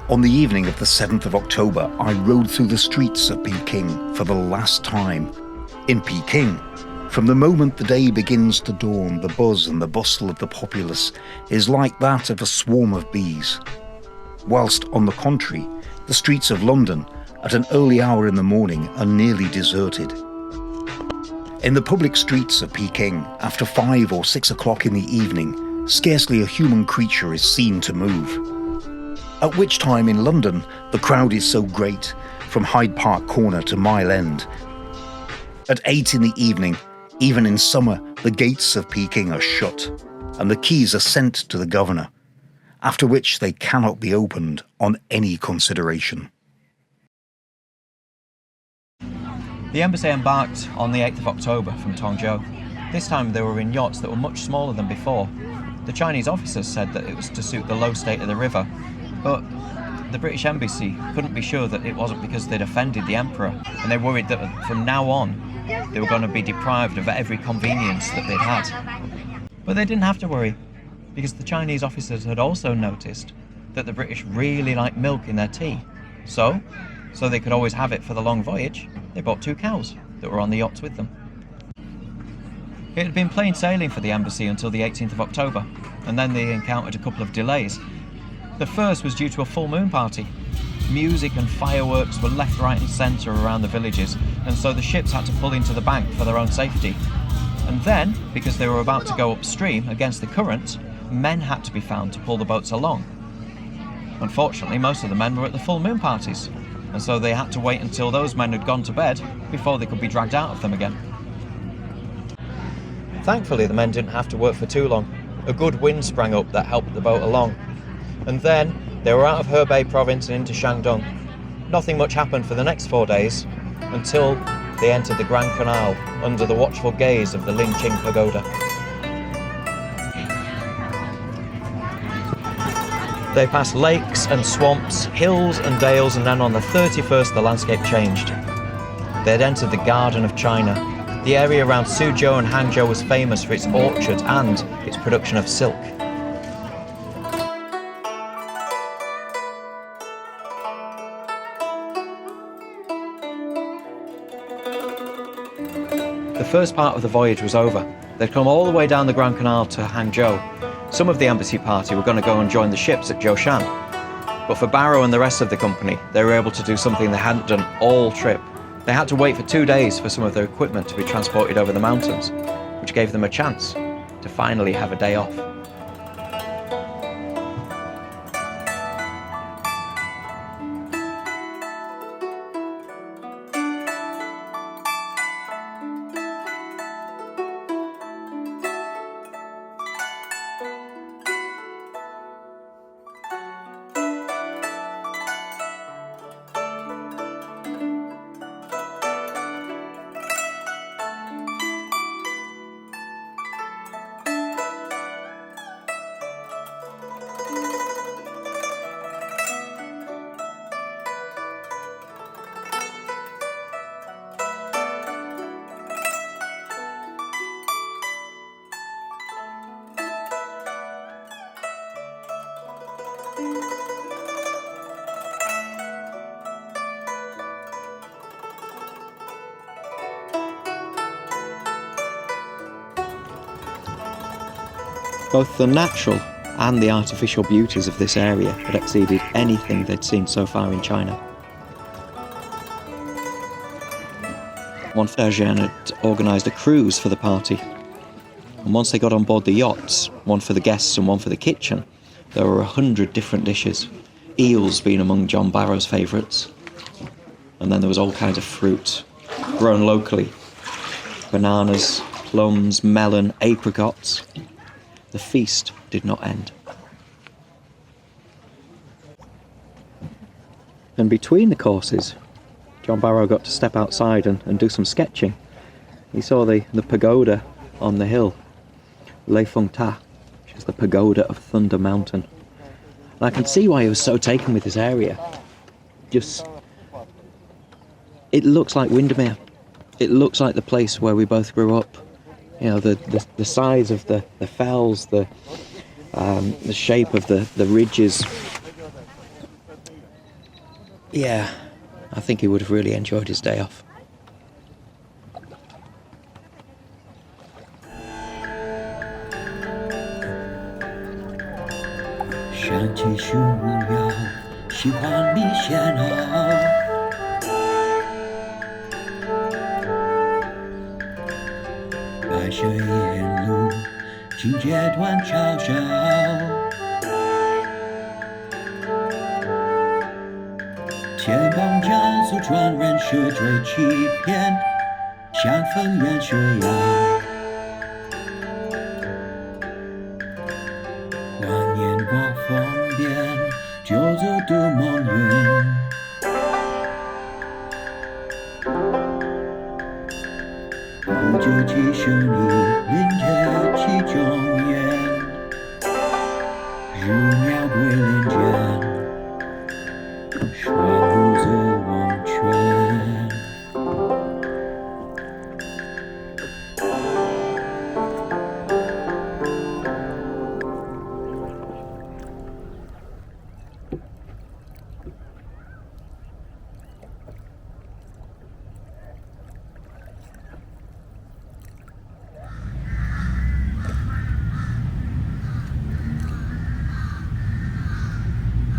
On the evening of the 7th of October, I rode through the streets of Peking for the last time. In Peking, from the moment the day begins to dawn, the buzz and the bustle of the populace is like that of a swarm of bees. Whilst, on the contrary, the streets of London, at an early hour in the morning, are nearly deserted. In the public streets of Peking, after 5 or 6 o'clock in the evening, scarcely a human creature is seen to move. At which time in London, the crowd is so great, from Hyde Park Corner to Mile End. At 8 in the evening, even in summer, the gates of Peking are shut, and the keys are sent to the governor, after which they cannot be opened on any consideration. The embassy embarked on the 8th of October from Hangzhou. This time they were in yachts that were much smaller than before. The Chinese officers said that it was to suit the low state of the river, but the British embassy couldn't be sure that it wasn't because they'd offended the emperor, and they worried that from now on they were going to be deprived of every convenience that they'd had. But they didn't have to worry, because the Chinese officers had also noticed that the British really liked milk in their tea. So they could always have it for the long voyage, they bought 2 cows that were on the yachts with them. It had been plain sailing for the embassy until the 18th of October, and then they encountered a couple of delays. The first was due to a full moon party. Music and fireworks were left, right and centre around the villages, and so the ships had to pull into the bank for their own safety. And then, because they were about to go upstream against the current, men had to be found to pull the boats along. Unfortunately, most of the men were at the full moon parties, and so they had to wait until those men had gone to bed before they could be dragged out of them again. Thankfully, the men didn't have to work for too long. A good wind sprang up that helped the boat along. And then, they were out of Hebei province and into Shandong. Nothing much happened for the next 4 days, until they entered the Grand Canal under the watchful gaze of the Linqing Pagoda. They passed lakes and swamps, hills and dales, and then on the 31st the landscape changed. They had entered the Garden of China. The area around Suzhou and Hangzhou was famous for its orchards and its production of silk. The first part of the voyage was over. They'd come all the way down the Grand Canal to Hangzhou. Some of the embassy party were going to go and join the ships at Zhoushan. But for Barrow and the rest of the company, they were able to do something they hadn't done all trip. They had to wait for 2 days for some of their equipment to be transported over the mountains, which gave them a chance to finally have a day off. Both the natural and the artificial beauties of this area had exceeded anything they'd seen so far in China. Sir John had organised a cruise for the party, and once they got on board the yachts, one for the guests and one for the kitchen, there were 100 different dishes, eels being among John Barrow's favourites, and then there was all kinds of fruit grown locally, bananas, plums, melon, apricots. The feast did not end. And between the courses, John Barrow got to step outside and do some sketching. He saw the pagoda on the hill, Lei Feng Ta, which is the pagoda of Thunder Mountain. And I can see why he was so taken with this area. It looks like Windermere. It looks like the place where we both grew up. You know, the size of the fells, the shape of the ridges. Yeah, I think he would have really enjoyed his day off.不就其实你